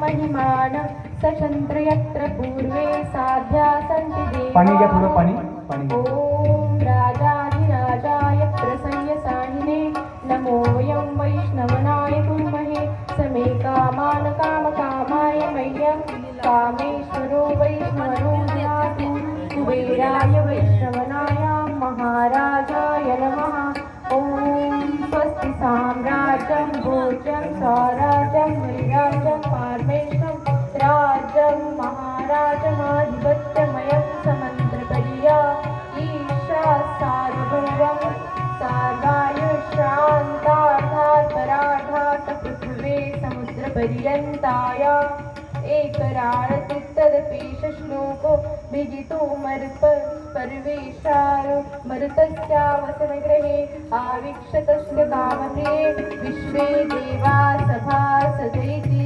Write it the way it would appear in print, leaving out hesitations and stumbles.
महिमान सशंत्र यत्र पूर्वे साध्या सन्ति देवा। पाणी घ्या थोडं पाणी पाणी घ्या. ओम राजाधिराजाय प्रसय्यसाहिने नमोऽयं वैष्णवनाय कुर्महे समे कामान कामकामाय मह्यं कामेश्वरो वैष्णवो ददातु। कुबेराय वैष्णवनाय महाराजाय नमः। ओम स्वस्ति साम्राज्यं भोज्यं स्वराज्यं वैराज्यं पारमेष्ठं राज्यं महाराजमाधिपत्यमयं समन्त्रपर्या ईशा सार्वभौमं सर्वायुष्यान्तार्थात् परार्थात् पृथिवे समुद्रपर्यन्ताय एकराळतित्तदपेश श्लोको भिजितोमर्प परवेशारो मरुतस्यावसनग्रहे आवीक्षतस्य कामप्रिये विश्वे देवा सभा सजयति